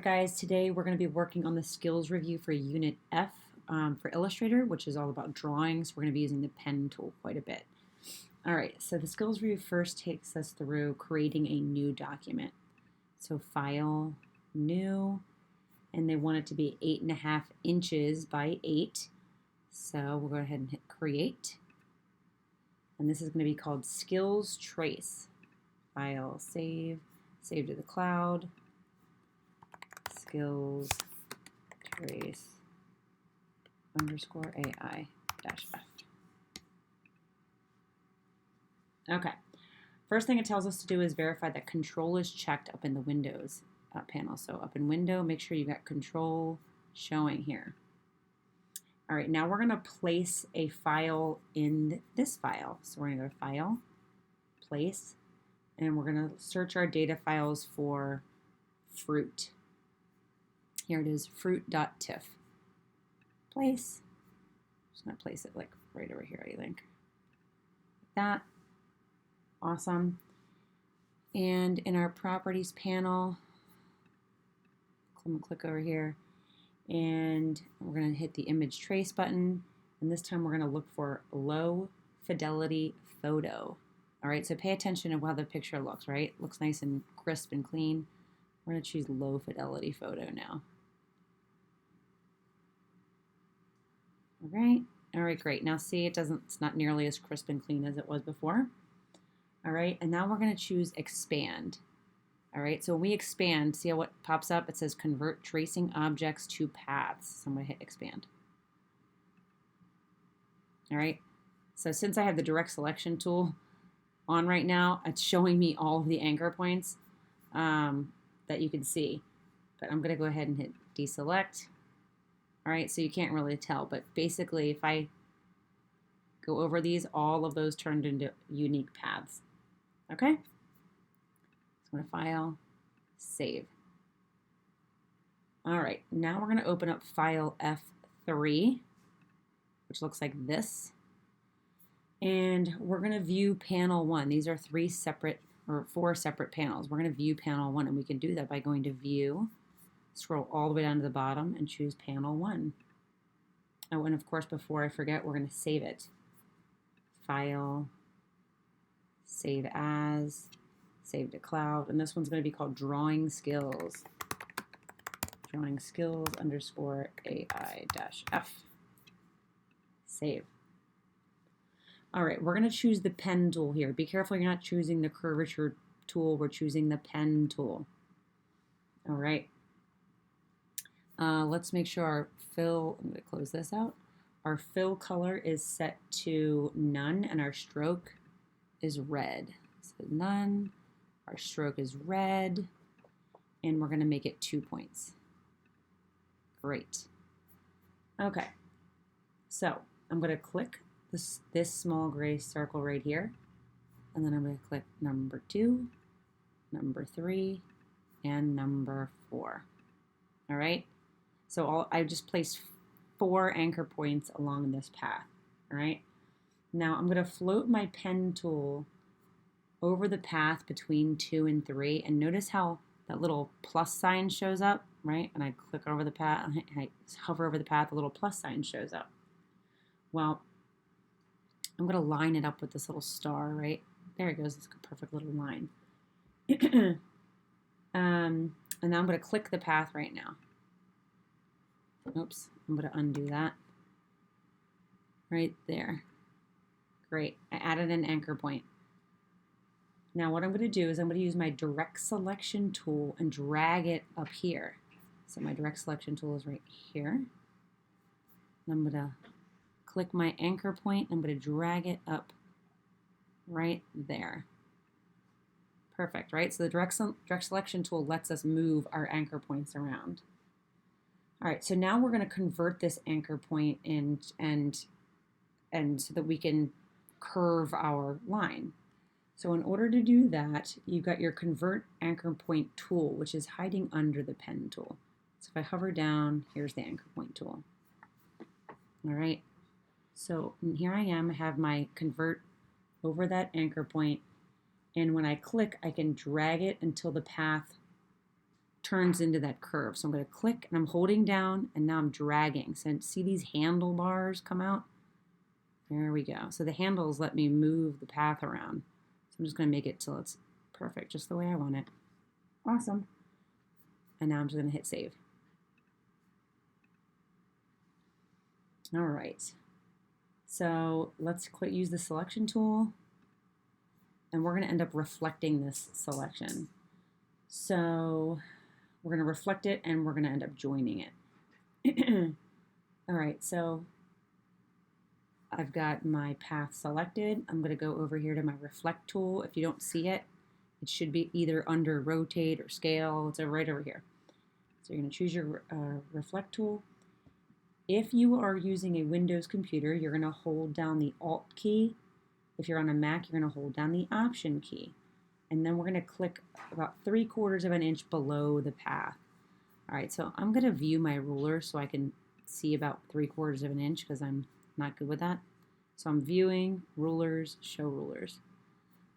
Guys, today we're going to be working on the skills review for Unit F for Illustrator, which is all about drawings. We're going to be using the pen tool quite a bit. All right, so the skills review first takes us through creating a new document. So File, New, and they want it to be 8.5 inches by 8. So we'll go ahead and hit Create. And this is going to be called Skills Trace. File, Save, Save to the cloud. Skills trace underscore AI dash F. Okay. First thing it tells us to do is verify that control is checked up in the Windows panel. So up in Window, make sure you got control showing here. All right, now we're going to place a file in this file. So we're going to go to File, Place, and we're going to search our data files for fruit. Here it is, fruit.tiff. Place. Just going to place it like right over here, I think. Like that. Awesome. And in our properties panel, I'm going to click over here, and we're going to hit the image trace button. And this time we're going to look for low fidelity photo. All right, so pay attention to how the picture looks, right? Looks nice and crisp and clean. We're going to choose low fidelity photo now. All right, great. Now see, it's not nearly as crisp and clean as it was before. All right, and now we're going to choose expand. All right, so when we expand, see how what pops up? It says convert tracing objects to paths. So I'm going to hit expand. All right, so since I have the direct selection tool on right now, it's showing me all of the anchor points that you can see. But I'm going to go ahead and hit deselect. All right, so you can't really tell, but basically if I go over these, all of those turned into unique paths. Okay? So I'm going to File, Save. All right, now we're going to open up File F3, which looks like this. And we're going to view Panel 1. These are 4 separate panels. We're going to view Panel 1, and we can do that by going to View, scroll all the way down to the bottom and choose Panel 1. Oh, and of course, before I forget, we're going to save it. File, Save As, Save to Cloud, and this one's going to be called Drawing Skills. Drawing Skills underscore AI dash F. Save. All right, we're going to choose the pen tool here. Be careful you're not choosing the curvature tool. We're choosing the pen tool. All right. Let's make sure our fill, I'm going to close this out. Our fill color is set to none and our stroke is red. So none, our stroke is red, and we're going to make it 2 points. Great. Okay, so I'm going to click this small gray circle right here, and then I'm going to click number 2, number 3, and number 4. All right. So I just placed 4 anchor points along this path, all right? Now I'm going to float my pen tool over the path between 2 and 3, and notice how that little plus sign shows up, right? And I click over the path, and I hover over the path, a little plus sign shows up. Well, I'm going to line it up with this little star, right? There it goes, it's a perfect little line. And now I'm going to click the path right now. Oops, I'm going to undo that. Right there. Great, I added an anchor point. Now what I'm going to do is I'm going to use my direct selection tool and drag it up here. So my direct selection tool is right here. And I'm going to click my anchor point. I'm going to drag it up right there. Perfect, right? So the direct selection tool lets us move our anchor points around. All right, so now we're going to convert this anchor point and so that we can curve our line. So in order to do that, you've got your Convert Anchor Point tool, which is hiding under the pen tool. So if I hover down, here's the anchor point tool. All right, so here I am, I have my convert over that anchor point, and when I click, I can drag it until the path turns into that curve. So I'm going to click and I'm holding down and now I'm dragging. So see these handlebars come out? There we go. So the handles let me move the path around. So I'm just going to make it till it's perfect, just the way I want it. Awesome. And now I'm just going to hit save. All right. So let's use the selection tool. And we're going to end up reflecting this selection. So we're going to reflect it and we're going to end up joining it. All right, so I've got my path selected. I'm going to go over here to my reflect tool. If you don't see it, it should be either under rotate or scale. It's right over here. So you're going to choose your reflect tool. If you are using a Windows computer, you're going to hold down the Alt key. If you're on a Mac, you're going to hold down the Option key. And then we're going to click about 3/4 of an inch below the path. All right, so I'm going to view my ruler so I can see about 3/4 of an inch because I'm not good with that. So I'm viewing, rulers, show rulers.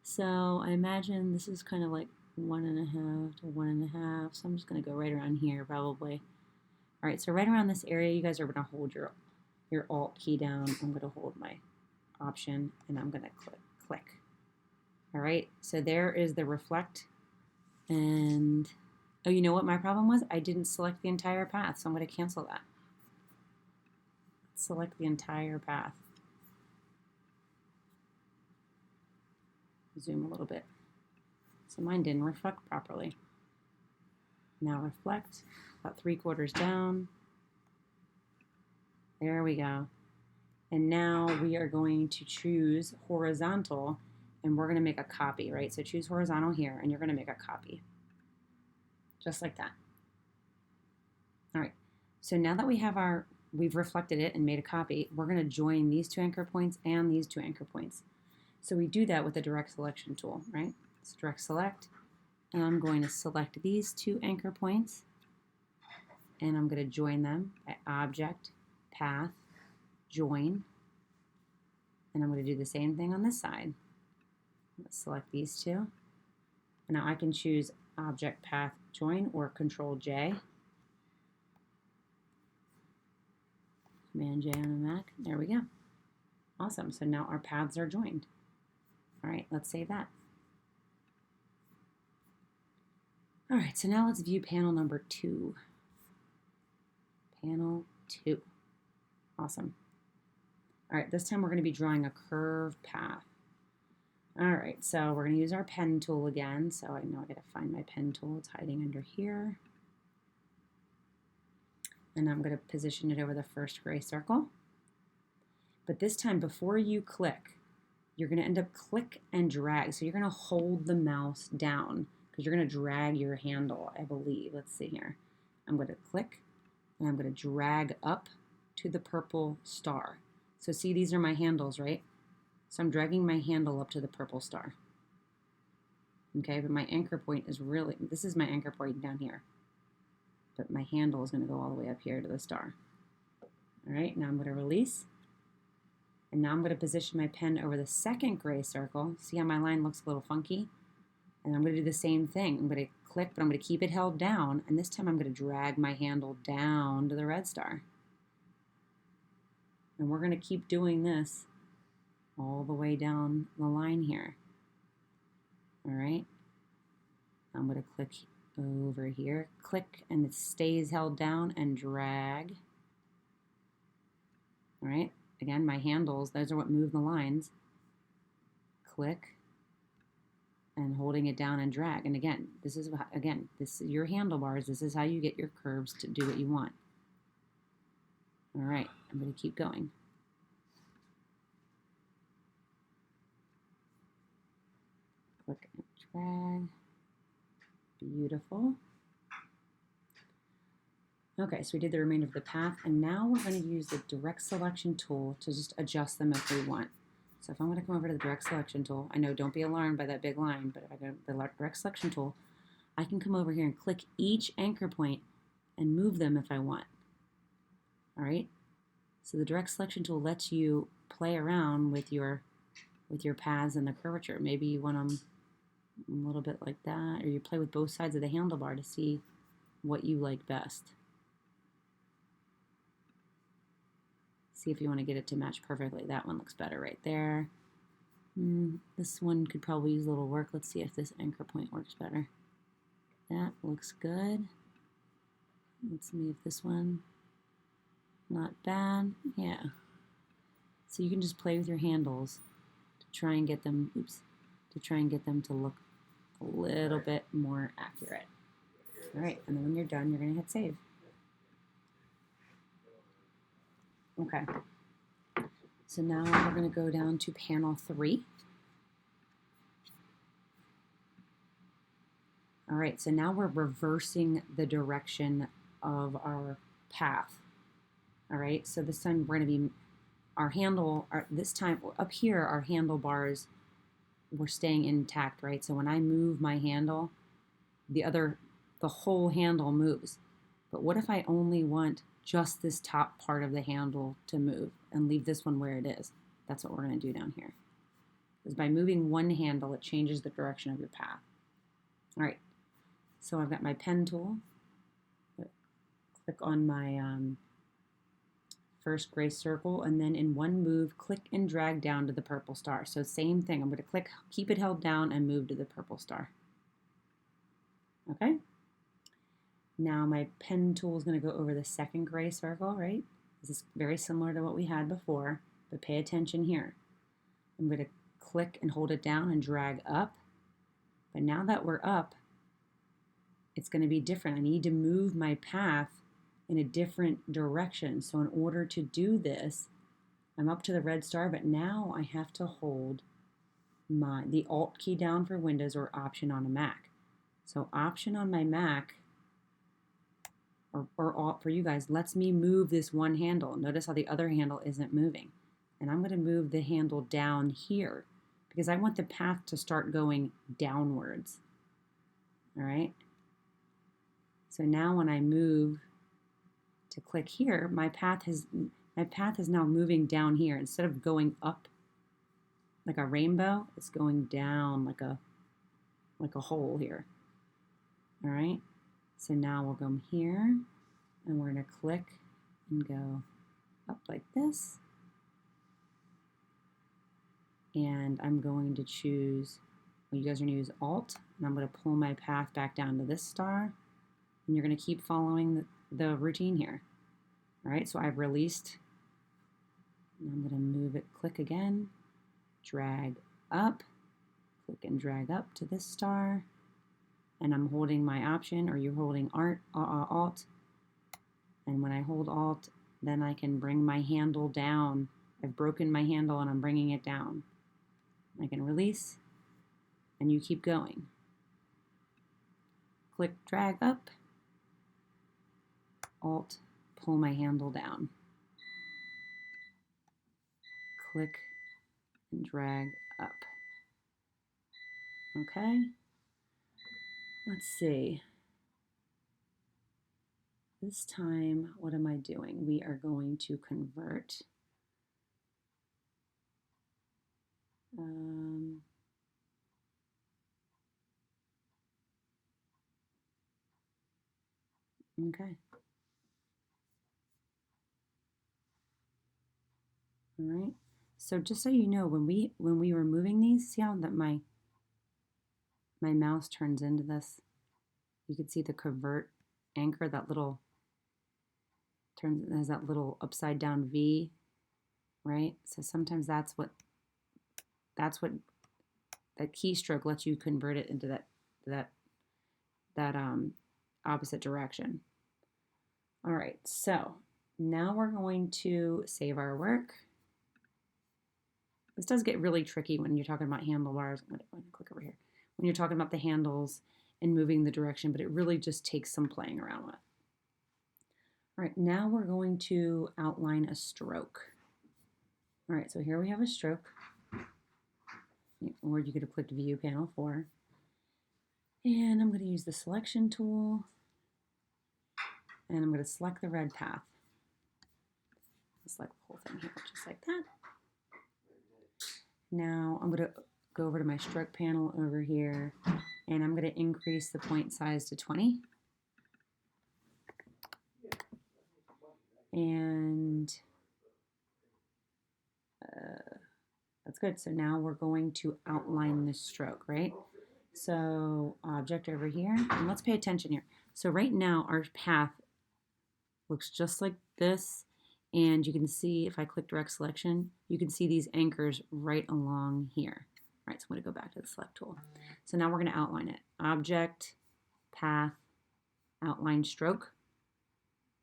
So I imagine this is kind of like 1.5 to 1.5. So I'm just going to go right around here probably. All right, so right around this area, you guys are going to hold your Alt key down. I'm going to hold my Option and I'm going to click. All right, so there is the reflect. And oh, you know what my problem was? I didn't select the entire path, so I'm going to cancel that. Select the entire path. Zoom a little bit. So mine didn't reflect properly. Now reflect, about 3/4 down. There we go. And now we are going to choose horizontal and we're going to make a copy, right? So choose horizontal here and you're going to make a copy. Just like that. All right. So now that we've reflected it and made a copy, we're going to join these 2 anchor points and these 2 anchor points. So we do that with the direct selection tool, right? It's direct select. And I'm going to select these 2 anchor points and I'm going to join them by object, path, join. And I'm going to do the same thing on this side. Let's select these 2. And now I can choose object, path, join or Control J. Command J on a Mac. There we go. Awesome. So now our paths are joined. All right, let's save that. All right, so now let's view panel number 2. Panel 2. Awesome. All right, this time we're going to be drawing a curved path. All right, so we're going to use our pen tool again. So I know I got to find my pen tool. It's hiding under here. And I'm going to position it over the first gray circle. But this time, before you click, you're going to end up click and drag. So you're going to hold the mouse down because you're going to drag your handle, I believe. Let's see here. I'm going to click and I'm going to drag up to the purple star. So see, these are my handles, right? So I'm dragging my handle up to the purple star. Okay, but my anchor point is this is my anchor point down here. But my handle is going to go all the way up here to the star. All right, now I'm going to release. And now I'm going to position my pen over the second gray circle. See how my line looks a little funky? And I'm going to do the same thing. I'm going to click, but I'm going to keep it held down. And this time I'm going to drag my handle down to the red star. And we're going to keep doing this all the way down the line here. All right. I'm going to click over here, click, and it stays held down and drag. All right. Again, my handles, those are what move the lines. Click and holding it down and drag. And again, this is your handlebars. This is how you get your curves to do what you want. All right, I'm going to keep going. Click and drag. Beautiful. Okay, so we did the remainder of the path, and now we're going to use the direct selection tool to just adjust them if we want. So if I'm going to come over to the direct selection tool, I know don't be alarmed by that big line, but if I go to the direct selection tool, I can come over here and click each anchor point and move them if I want. All right, so the direct selection tool lets you play around with your paths and the curvature. Maybe you want them a little bit like that, or you play with both sides of the handlebar to see what you like best. See if you want to get it to match perfectly. That one looks better right there. This one could probably use a little work. Let's see if this anchor point works better. That looks good. Let's move this one. Not bad. Yeah. So you can just play with your handles to try and get them, to look a little bit more accurate. All right, and then when you're done, you're going to hit save. Okay. So now we're going to go down to panel 3. All right, so now we're reversing the direction of our path. All right, so this time we're going to be, this time up here, our handlebars, we're staying intact, right? So when I move my handle, the whole handle moves. But what if I only want just this top part of the handle to move and leave this one where it is? That's what we're going to do down here. Because by moving one handle, it changes the direction of your path. All right, so I've got my pen tool. Click on my first gray circle, and then in one move, click and drag down to the purple star. So same thing, I'm going to click, keep it held down, and move to the purple star. Okay? Now my pen tool is going to go over the second gray circle, right? This is very similar to what we had before, but pay attention here. I'm going to click and hold it down and drag up. But now that we're up, it's going to be different. I need to move my path in a different direction. So in order to do this, I'm up to the red star, but now I have to hold the Alt key down for Windows or Option on a Mac. So Option on my Mac, or Alt for you guys, lets me move this one handle. Notice how the other handle isn't moving. And I'm going to move the handle down here because I want the path to start going downwards. All right? So now when I move to click here, my path is now moving down here. Instead of going up like a rainbow, it's going down like a hole here. All right? So now we'll go here, and we're going to click and go up like this. And I'm going to choose, well, you guys are going to use Alt, and I'm going to pull my path back down to this star. And you're going to keep following the routine here. All right, so I've released. And I'm going to move it, click again, drag up, click and drag up to this star. And I'm holding my Option, or you're holding Alt. And when I hold Alt, then I can bring my handle down. I've broken my handle and I'm bringing it down. I can release, and you keep going. Click, drag up, Alt, pull my handle down. Click and drag up. Okay? Let's see. This time, what am I doing? We are going to convert. Okay. All right. So just so you know, when we were moving these, see how that my mouse turns into this? You can see the convert anchor, that little has that little upside down V, right? So sometimes that's what that keystroke lets you convert it into that opposite direction. All right, so now we're going to save our work. This does get really tricky when you're talking about handlebars. I'm going to click over here. When you're talking about the handles and moving the direction, but it really just takes some playing around with. All right, now we're going to outline a stroke. All right, so here we have a stroke, or you could have clicked View Panel 4. And I'm going to use the Selection tool, and I'm going to select the red path. Select the whole thing here, just like that. Now I'm going to go over to my stroke panel over here, and I'm going to increase the point size to 20. And that's good. So now we're going to outline this stroke, right? So object over here, and let's pay attention here. So right now our path looks just like this, and you can see if I click direct selection, you can see these anchors right along here. All right, so I'm going to go back to the select tool. So now we're going to outline it. Object, path, outline stroke.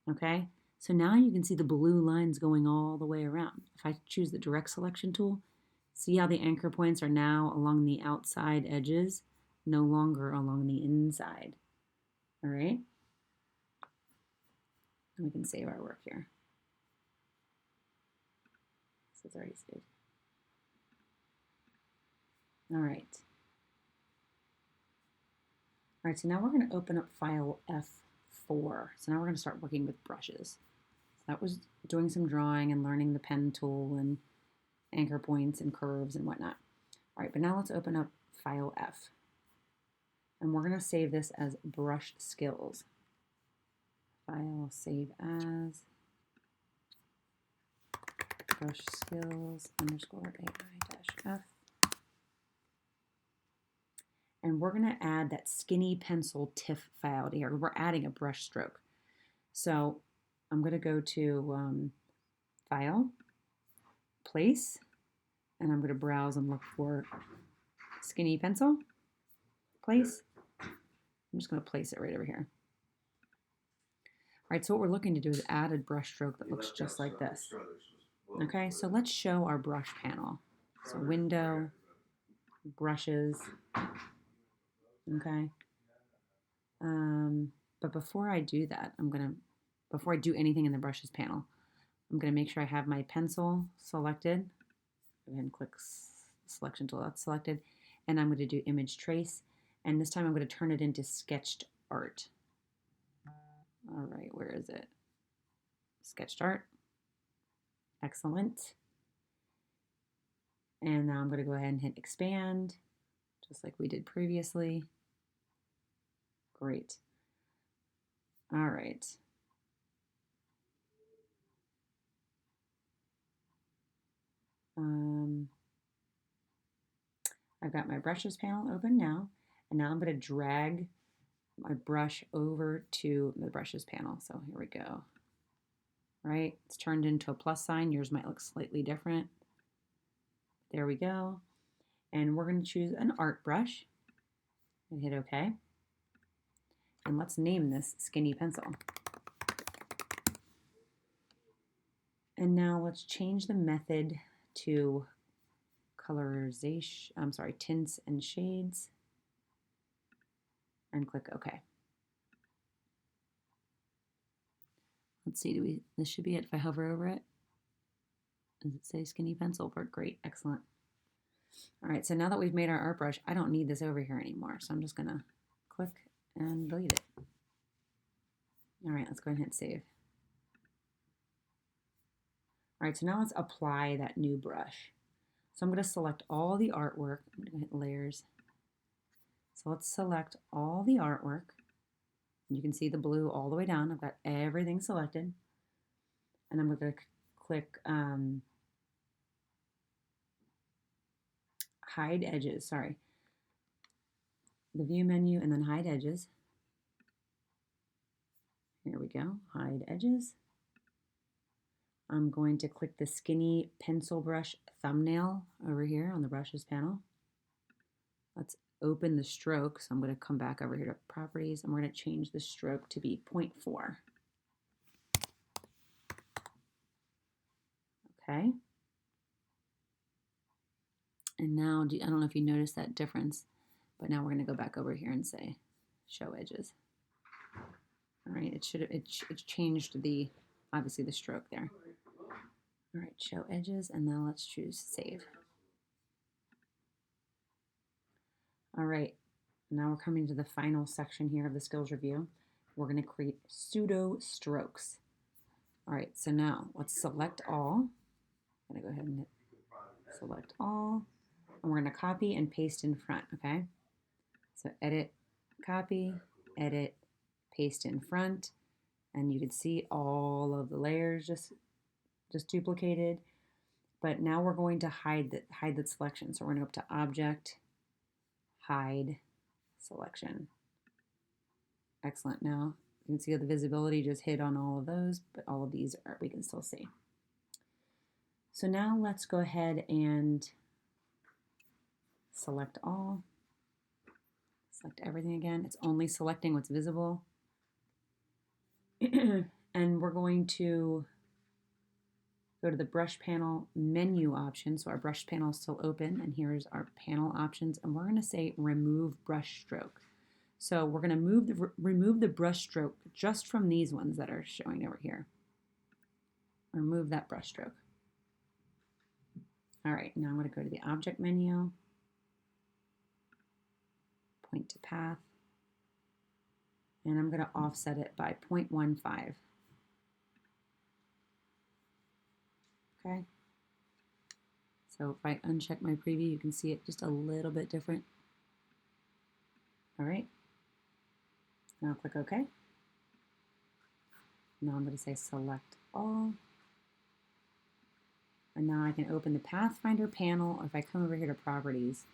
Okay, so now you can see the blue lines going all the way around. If I choose the direct selection tool, see how the anchor points are now along the outside edges, no longer along the inside. All right, and we can save our work here. This is already saved. All right. All right, so now we're going to open up file F4. So now we're going to start working with brushes. So that was doing some drawing and learning the pen tool and anchor points and curves and whatnot. All right, but now let's open up file F. And we're going to save this as brush skills. File, save as brush skills underscore AI-F. And we're going to add that skinny pencil TIFF file to here. We're adding a brush stroke. So I'm going to go to File, Place, and I'm going to browse and look for skinny pencil, place. I'm just going to place it right over here. All right, so what we're looking to do is add a brush stroke that looks just like this. Okay, so let's show our brush panel. So window, brushes, okay. But before I do that, before I do anything in the brushes panel, I'm gonna make sure I have my pencil selected. Go ahead and click selection tool, that's selected. And I'm gonna do image trace. And this time I'm gonna turn it into sketched art. All right, where is it? Sketched art. Excellent. And now I'm going to go ahead and hit expand, just like we did previously. Great. All right. I've got my brushes panel open now, and now I'm going to drag my brush over to the brushes panel. So here we go. Right, it's turned into a plus sign. Yours might look slightly different. There we go. And we're going to choose an art brush and hit OK. And let's name this skinny pencil. And now let's change the method to colorization, tints and shades, and click OK. Let's see, this should be it if I hover over it. Does it say skinny pencil? Great, excellent. All right, so now that we've made our art brush, I don't need this over here anymore, so I'm just gonna click and delete it. All right, let's go ahead and hit save. All right, so now let's apply that new brush. So I'm going to select all the artwork. I'm going to hit layers. So let's select all the artwork. You can see the blue all the way down. I've got everything selected. And I'm going to click hide edges, the view menu and then hide edges. Here we go, hide edges. I'm going to click the skinny pencil brush thumbnail over here on the brushes panel. Let's open the stroke. So I'm going to come back over here to properties and we're going to change the stroke to be 0.4. Okay. And now, I don't know if you noticed that difference, but now we're going to go back over here and say show edges. All right, it's changed obviously the stroke there. All right, show edges, and now let's choose save. All right, now we're coming to the final section here of the skills review. We're going to create pseudo strokes. All right, so now let's select all. I'm going to go ahead and hit select all, and we're going to copy and paste in front, okay? So edit, copy, edit, paste in front, And you can see all of the layers just duplicated. But now we're going to hide that selection. So we're going to go up to Object, Hide, Selection. Excellent. Now you can see how the visibility just hit on all of those, but all of these we can still see. So now let's go ahead and select all. Select everything again. It's only selecting what's visible. And we're going to go to the brush panel menu option. So our brush panel is still open, and here's our panel options. And we're going to say remove brush stroke. So we're going to remove the brush stroke just from these ones that are showing over here. Remove that brush stroke. All right, now I'm going to go to the object menu, point to path, and I'm going to offset it by 0.15. Okay. So if I uncheck my preview, you can see it just a little bit different. All right. Now click OK. Now I'm going to say select all. And now I can open the Pathfinder panel, or if I come over here to Properties,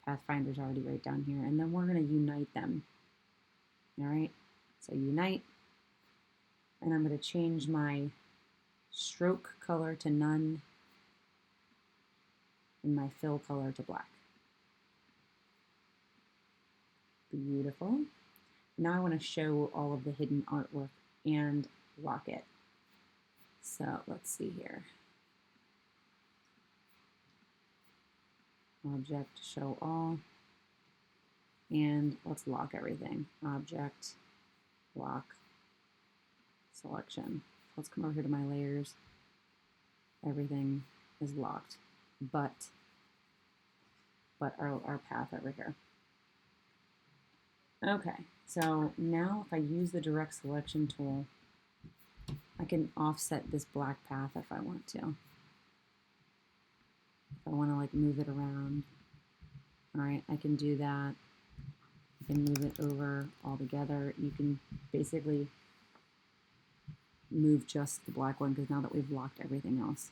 Pathfinder's already right down here, and then we're going to unite them. All right, so unite, and I'm going to change my stroke color to none and my fill color to black. Beautiful. Now I want to show all of the hidden artwork and lock it. So let's see here. Object, show all, and let's lock everything. Object, lock, selection. Let's come over here to my layers. Everything is locked, but our path over here. Okay, so now if I use the direct selection tool, I can offset this black path if I want to. If I want to like move it around, all right, I can do that. I can move it over all together. You can basically move just the black one because now that we've locked everything else.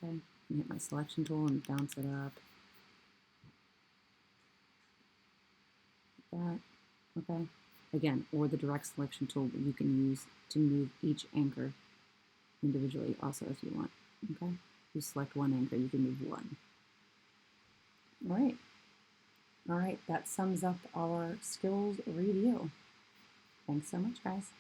Okay, I hit my selection tool and bounce it up. Like that. Okay. Again, or the direct selection tool that you can use to move each anchor individually also if you want. Okay. You select one anchor, you can move one. All right. All right, that sums up our skills review. Thanks so much, guys.